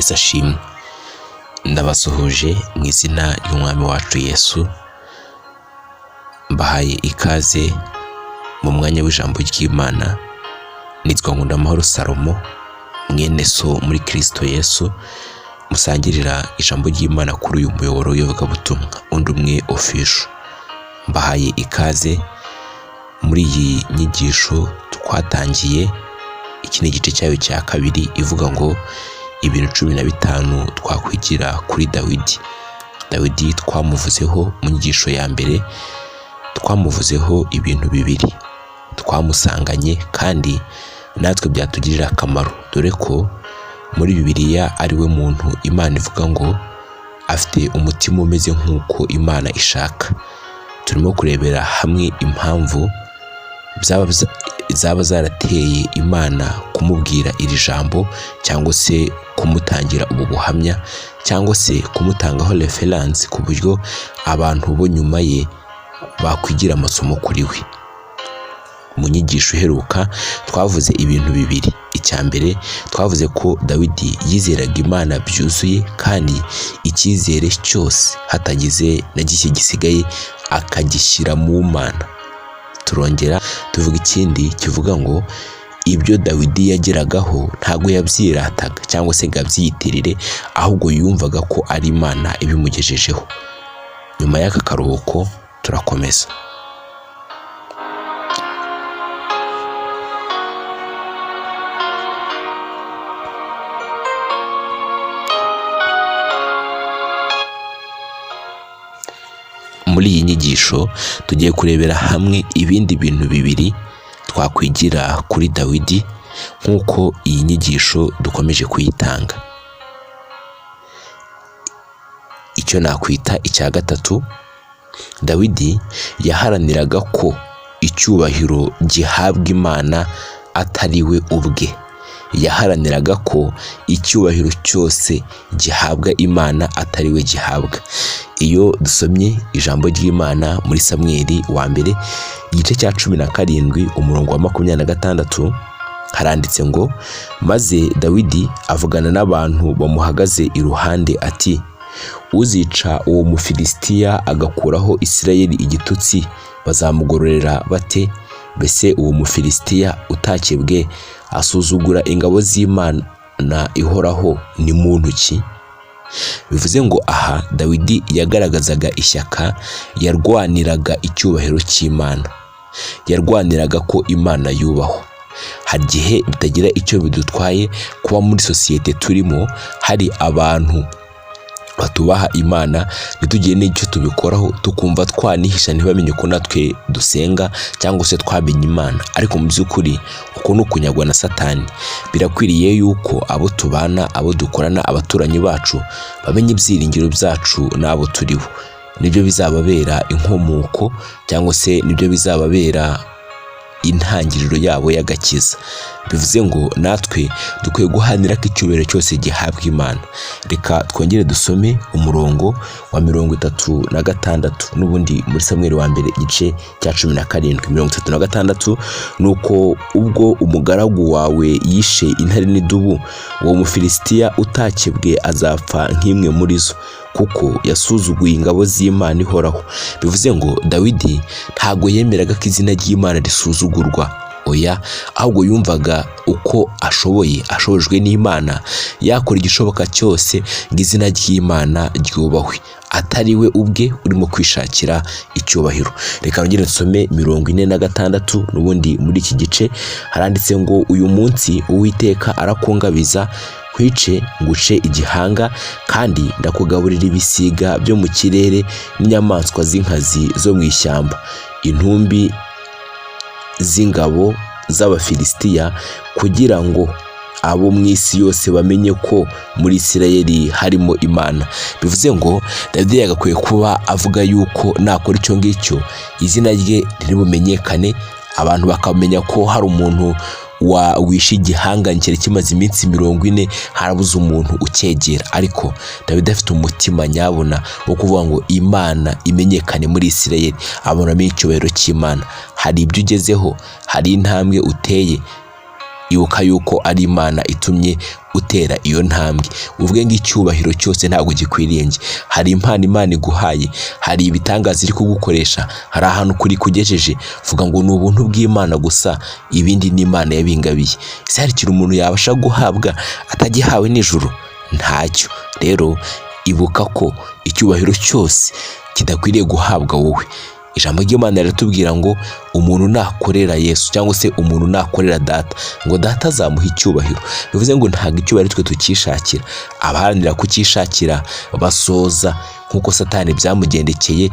Yesu ashimwe. Ndabasuhuje mu izina ry'umwami wacu Yesu. Mbahaye ikaze mu mwanya w'ijambo ry'Imana. Nitwa Nkundamahoro Salomo, mwene so muri Kristo Yesu, musangirira ijambo ry'Imana kuri uyu muyoboro w'iyobokabutumwa undi umwe official. Mbahaye ikaze muri iyi nyigisho twatangiye. Iki ni igice cyayo cya kabiri ivuga ngo ibintu 15 twakwigira kuri Dawidi. Dawidi twamuvuzeho mu nyigisho ya mbere, twamuvuzeho ibintu bibiri twamusanganye kandi natwe byatugirira akamaro, dore ko muri Bibiliya ari we muntu Imana ivuga ngo afite umutima umeze nk'uko Imana ishaka. Turimo kurebera hamwe impamvu zaba zarateye Imana kumubwira iri jambo, cyangwa se kumutangira ubu buhamya, cyangwa se kumutangaho reference ku buryo abantu bo nyuma ye bakwigira amasomo kuri we. Mu nyigisho iheruka twavuze ibintu bibiri. Icya mbere twavuze ko Dawidi yizeraga Imana byuzuye, kandi icyizere cyose hatagize na gike gisigaye akagishyira mu Mana. Turongera tuvuga ikindi kivuga ngo ibyo Dawidi yageragaho ntago yabyirataga cyangwa se ngo abyiyitirire, ahubwo yumvaga ko ari Imana ibimugejejeho. Nyuma y'aka karuhuko turakomeza. Muri iyi nyigisho tugiye kurebera hamwe ibindi bintu bibiri twakwigira kuri Dawidi nk'uko iyi nyigisho dukomeje kuyitanga. Icyo nakwita icya gatatu, Dawidi yaharaniraga ko icyubahiro gihabwa Imana atari we ubwe. Yaharaniraga ko icyubahiro cyose gihabwa Imana atari we gihabwa. Iyo dusomye ijambo ry'Imana muri Samweli wa mbere igice cya 17 umurongo wa 26 haranditse ngo, maze Dawidi avugana n'abantu bamuhagaze iruhande ati, uzica uwo Mufilisitiya agakuraho Isirayeli igitutsi bazamugororera bate? Mbese uwo Mufilisitiya utakebwe asuzugura ingabo z'Imana ihoraho ni muntu ki? Bivuze ngo aha Dawidi yagaragazaga ishyaka, yarwaniraga icyubahiro cy'Imana, yarwaniraga ko Imana yubahwa. Hari igihe bitagira icyo bidutwaye kuba muri sosiyete turimo hari abantu batubaha Imana, ntitugire n'icyo tubikoraho, tukumva twanihisha ntibamenye ko natwe dusenga cyangwa se twamenye Imana. Ariko mu by'ukuri uko ni ukunyagwa na Satani. Birakwiriye yuko abo tubana, abo dukorana, abaturanyi bacu bamenye ibyiringiro byacu n'abo turiho. Nibyo bizababera inkomoko, cyangwa se nibyo bizababera intangiriro yabo y'agakiza. Bivuze ngo natwe dukwiye guhanira ko icyubahiro cyose gihabwa Imana. Reka twongere dusome umurongo wa 36 n'ubundi muri Samweli wa mbere igice cya 17. 36 nuko ubwo umugaragu wawe yishe intare n'idubu, uwo Mufilisitiya utakebwe azapfa nk'imwe muri zo, kuko yasuzuguye ingabo z'Imana ihoraho. Bivuze ngo Dawidi ntago yemeraga ko izina ry'Imana risuzugurwa, oya, ahubwo yumvaga uko ashobojwe n'Imana yakora igishoboka cyose ngo izina ry'Imana ryubahwe, atari we ubwe urimo kwishakira icyubahiro. Reka nongere nsome 46 n'ubundi muri iki gice haranditse ngo, uyu munsi Uwiteka arakungabiza nkwice nguce igihanga, kandi ndakugaburira ibisiga byo mu kirere n'inyamaswa z'inkazi zo mu ishyamba, intumbi z'ingabo z'Abafilisitiya, kugira ngo abo mu isi yose bamenye ko muri Isirayeli harimo Imana. Bivuze ngo Dawidi yagakwiye kuba avuga yuko nakora icyo ngicyo izina rye riribumenyekane, abantu bakamenya ko hari umuntu wishe igihanga cyari kimaze iminsi 40 harabuze umuntu ukegera. Ariko Dawidi afite umutima nyabona wo kuvuga ngo Imana imenyekane muri Isirayeli, abonamo icyubahiro cy'Imana. Hari ibyo ugezeho, hari intambwe uteye, ibuka yuko ari Imana itumye utera iyo ntambwe. Uvuge ngo icyubahiro cyose ntabwo gikwiriye njye. Hari impano Imana iguhaye, hari ibitangaza iri kugukoresha, hari ahantu kuri kugejeje, vuga ngo ni ubuntu bw'Imana gusa, ibindi ni Imana yabingabiye. Ese hari ikintu umuntu yabasha guhabwa atagihawe n'ijuru? Ntacyo. Rero ibuka ko icyubahiro cyose kidakwiriye guhabwa wowe. Ijambo ry'Imana riratubwira ngo umuntu nakorera Yesu cyangwa se umuntu nakorera Data, ngo Data azamuha icyubahiro. Bivuze ngo ntabwo icyubahiro twe tukishakira, abaharanira kukishakira basoza nk'uko Satani byamugendekeye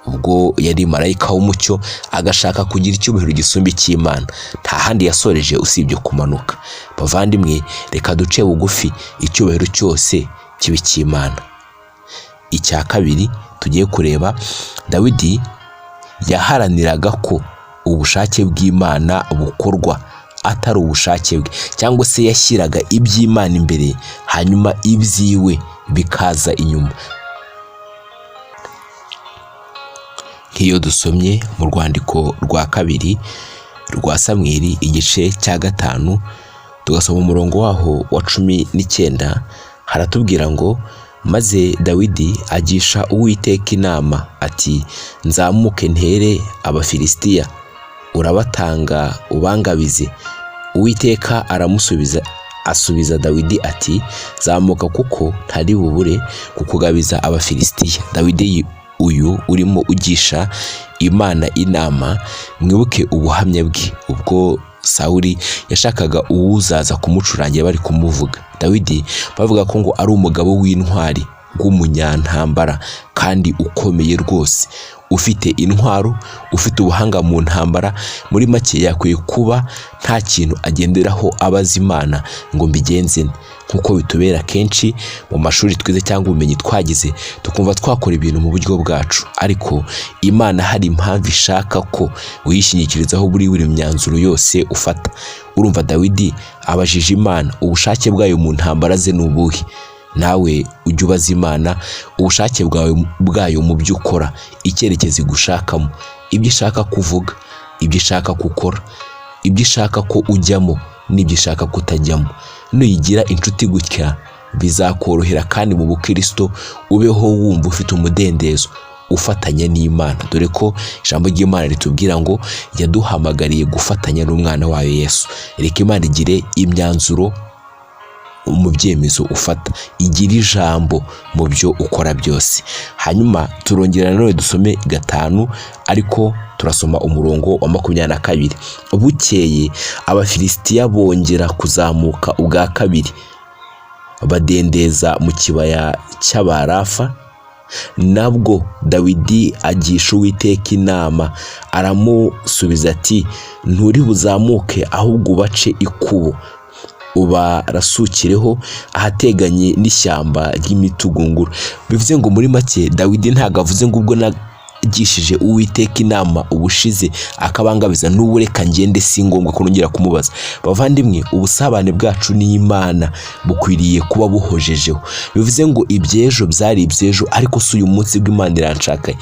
ubwo yari marayika w'umucyo agashaka kugira icyubahiro gisumba icy'Imana. Nta handi yasoreje usibye kumanuka. Bavandimwe, reka duce bugufi, icyubahiro cyose kibe icy'Imana. Icya kabiri tugiye kureba, Dawidi yaharaniraga ko ubushake bw'Imana bukorwa atari ubushake bwe, cyangwa se yashyiraga iby'Imana imbere hanyuma ibyiwe bikaza inyuma. Nk'iyo dusomye mu rwandiko rwa kabiri rwa Samweli igice cya 5 tugasoma umurongo waho wa 19, haratubwira ngo maze Dawidi agisha Uwiteka inama ati, nzamuke ntere Abafilisitiya, urabatanga ubangabize. Uwiteka asubiza Dawidi ati, zamuka kuko ntari bubure kukugabiza Abafilisitiya. Dawidi uyu urimo ugisha Imana inama, mwibuke ubuhamya bwe ubwo Sawuli yashakaga uwuzaza kumucurangira bari kumuvuga. Dawidi bavuga ko ngo ari umugabo w'intwari, w'umunyantambara kandi ukomeye rwose, ufite intwaro, ufite ubuhanga mu ntambara. Muri make yakwiye kuba nta kintu agenderaho abaza Imana ngo mbigenze nkuko bitubera kenshi mu mashuri twize cyangwa ubumenyi twagize, tukumva twakora ibintu mu buryo bwacu, ariko Imana hari impamvu ishaka ko uyishingikirizaho buri myanzuro yose ufata. Urumva Dawidi abajije Imana ubushake bwayo mu ntambara ze n'ubuhe. Nawe ujye ubaza Imana ubushake bwayo mu byo ukora, icyerekezo igushakamo, ibyo ishaka kuvuga, ibyo ishaka gukora, ibyo ishaka ko ujyamo n'ibyo ishaka kutajyamo. Nuyigira inshuti gutya bizakorohera, kandi mu bukristo ubeho wumva ufite umudendezo ufatanya n'Imana, dore ko ijambo ry'Imana ritubwira ngo yaduhamagariye gufatanya n'umwana wayo Yesu. Reka Imana igire imyanzuro mu byemezo ufata, igira ijambo mu byo ukora byose. Hanyuma turongera nanone dusome 5, ariko turasoma umurongo wa 22. Bukeye Abafilisitiya bongera kuzamuka ubwa kabiri, badendeza mu kibaya cy'Abarafa. Nabwo Dawidi agisha Uwiteka inama, aramusubiza ati, nturi buzamuke ahubwo ubace ikubo, ubarasukireho ahateganye n'ishyamba ry'imitugunguru. Bivuze ngo muri make Dawidi ntago avuze ngo ubwo nagishije Uwiteka inama ubushize akabangabiza n'ubu reka ngende, si ngombwa ko nongera kumubaza. Bavandimwe, ubusabane bwacu n'Imana bukwiriye kuba buhojejeho. Bivuze ngo ibyejo byari ibyejo, ariko si uyu munsi bw'Imana iranshakaye.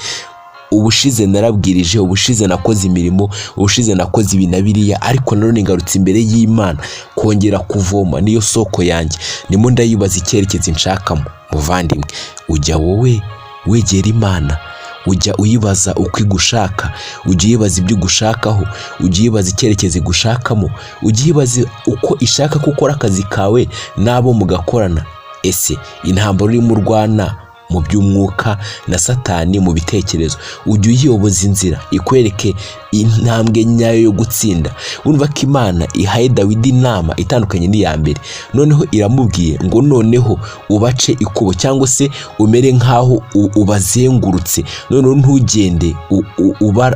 Ubushize narabwirije, ubushize nakoze imirimo, ubushize nakoze ibi na biriya, ariko nanone ngarutse imbere y'Imana kongera kuvoma, niyo soko yanjye, nimo ndayibaza icyerekezo nshakamo. Muvandimwe, ujya wowe wegera Imana, ujya uyibaza uko igushaka, ujya uyibaza ibyo ugushakaho, ujya uyibaza icyerekezo igushakamo, ujya uyibaza uko ishaka ko ukora akazi kawe n'abo mugakorana. Ese intambara urimo urwana mu by'umwuka na Satani mu bitekerezo, ujye uyiyoboza inzira ikwereke intambwe nyayo yo gutsinda. Urumva ko Imana ihaye Dawidi inama itandukanye n'iya mbere. Noneho iramubwiye ngo noneho ubace ikubo, cyangwa se umere nkaho ubazengurutse. Noneho ntugende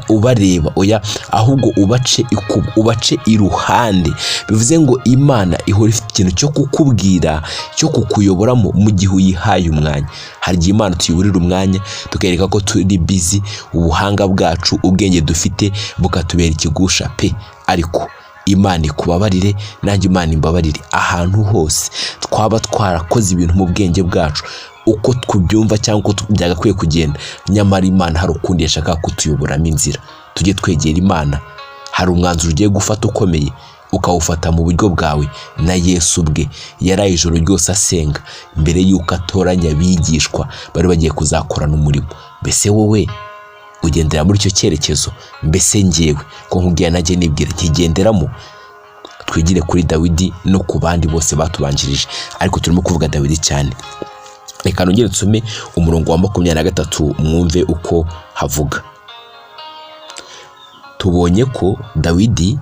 ubareba, oya, ahubwo ubace ikubo, ubace iruhande. Bivuze ngo Imana ihora ifite ikintu cyo kukubwira, cyo kukuyoboramo mu gihe uyihaye umwanya. Hari igihe Imana tuyiburira umwanya tukereka ko turi busy, ubuhanga bwacu, ubwenge dufite bukatubera ikigusha pe, ariko Imana ikubabarire, nanjye Imana imbabarire ahantu hose twaba twarakoze ibintu mu bwenge bwacu uko tubyumva cyangwa uko byagakwiye kugenda, nyamara Imana hari ukundi yashaka kutuyoboramo inzira. Tujye twegera Imana, hari umwanzuro ugiye gufata ukomeye, ukawufata mu buryo bwawe. Na Yesu ubwe yaraye ijoro ryose asenga mbere y'uko atoranya abigishwa bari bagiye kuzakorana umurimo. Mbese wowe ugendera muri icyo cyerekezo? Mbese njyewe ko nkubwiye najye nibwira nkigenderamo? Twigire kuri Dawidi no ku bandi bose batubanjirije, ariko turimo kuvuga Dawidi cyane. Reka nongere nsome umurongo wa 23 mwumve uko havuga. Tubonye ko Dawidi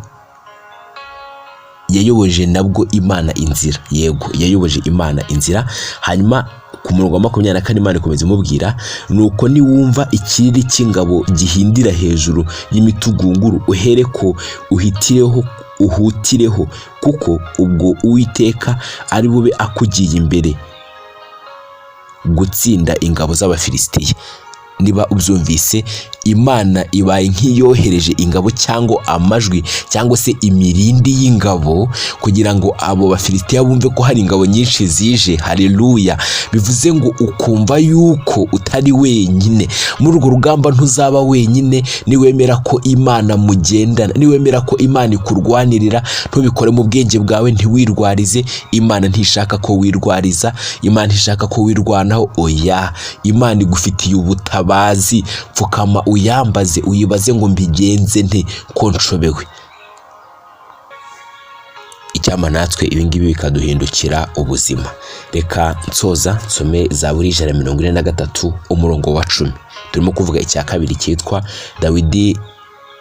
yayoboje nabwo Imana inzira. Yego, yayoboje Imana inzira. Hanyuma ku murongo wa 24 Imana ikomeza imubwira, nuko niwumva ikiriri cy'ingabo gihindira hejuru y'imitugunguru, uhereko uhutireho, kuko ubwo Uwiteka ari bube akugiye imbere gutsinda ingabo z'Abafilisitiya. Niba ubyumvise, Imana ibaye nk'iyohereje ingabo cyangwa amajwi cyangwa se imirindi y'ingabo kugira ngo abo Bafilisitiya bumve ko hari ingabo nyinshi zije. Haleluya! Bivuze ngo ukumva yuko utari wenyine muri urwo rugamba. Ntuzaba wenyine niwemera ko Imana mugendana, niwemera ko Imana ikurwanirira. Ntubikore mu bwenge bwawe, ntiwirwarize. Imana ntishaka ko wirwariza, Imana ntishaka ko wirwanaho. Oya, Imana igufitiye ubutabazi. Pfukama uyambaze, uyibaze ngo mbigenze nte ko nshobewe. Icyama natwe ibingibi bikaduhindukira ubuzima. Reka nsoza nsome Zaburi 143 umurongo wa 10. Turimo kuvuga icya kabiri cyitwa Dawidi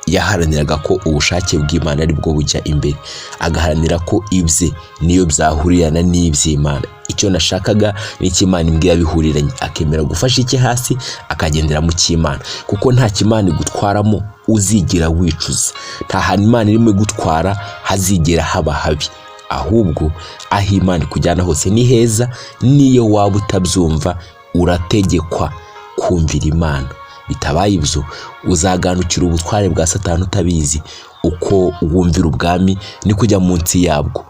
yaharaniraga ko ubushake bw'Imana ari bwo bujya imbere, agaharanira ko ibye niyo byahurirana n'iby'Imana. Icyo nashakaga n'Imana imbwira bihuriranye, akemera gufasha iki hasi akagendera mu cy'Imana, kuko nta kimana igutwaramo uzigira wicuza. Nta hantu Imana irimo gutwara hazigera haba habi, ahubwo aho Imana ikujyana hose ni heza. Niyo waba utabyumva urategekwa kumvira Imana. Bitabaye ibyo uzaganukira ubutware bwa Satani utabizi. Uko wumvira ubwami ni kujya munsi yabwo,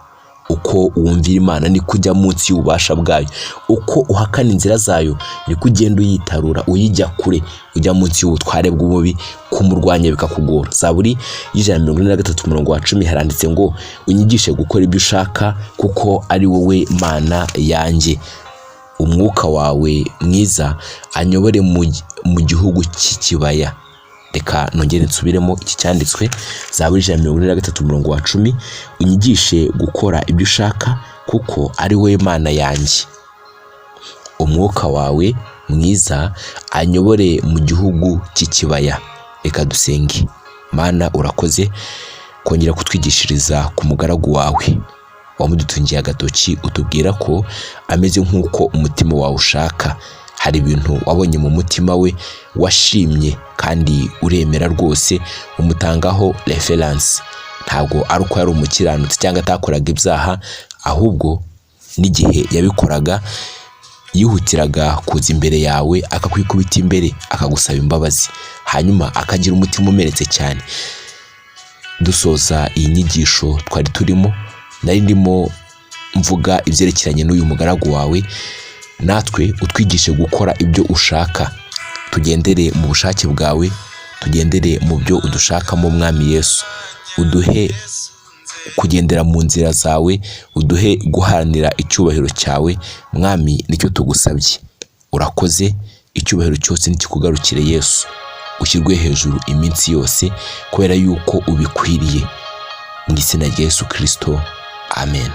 uko wumvira Imana ni kujya munsi y'ububasha bwayo. Uko uhakana inzira zayo ni kugenda uyitarura uyijya kure, ujya munsi y'ubutware bw'umubi, kumurwanya bikakugora. Zaburi 143 umurongo wa 10 haranditse ngo, unyigishe gukora ibyo ushaka, kuko ari wowe Mana yanjye. Umwuka wawe mwiza anyobore mu gihugu cy'ikibaya. Reka nongere nsubiremo iki cyanditswe. Zaburi 143 umurongo wa 10, unyigishe gukora ibyo ushaka, kuko ari wowe Mana yanjye. Umwuka wawe mwiza anyobore mu gihugu cy'ikibaya. Reka dusenge. Mana, urakoze kongera kutwigishiriza ku mugaragu wawe wamudutungiye agatoki, utubwira ko ameze nk'uko umutima wawe ushaka. Hari ibintu wabonye mu mutima we washimye kandi uremera rwose, umutangaho reference. Ntabwo ari uko yari umukiranutsi cyangwa atakoraga ibyaha, ahubwo n'igihe yabikoraga yihutiraga kuza imbere yawe, akakwikubita imbere, akagusaba imbabazi, hanyuma akagira umutima umenetse cyane. Dusoza iyi nyigisho twari turimo, nari ndimo mvuga ibyerekeranye n'uyu mugaragu wawe. Natwe utwigishe gukora ibyo ushaka, tugendere mu bushake bwawe, tugendere mu byo udushakamo Mwami Yesu. Uduhe kugendera mu nzira zawe, uduhe guharanira icyubahiro cyawe Mwami, nicyo tugusabye. Urakoze, icyubahiro cyose nikikugarukire Yesu. Ushyirwe hejuru iminsi yose, kubera yuko ubikwiriye. Mu izina rya Yesu Kristo, amen.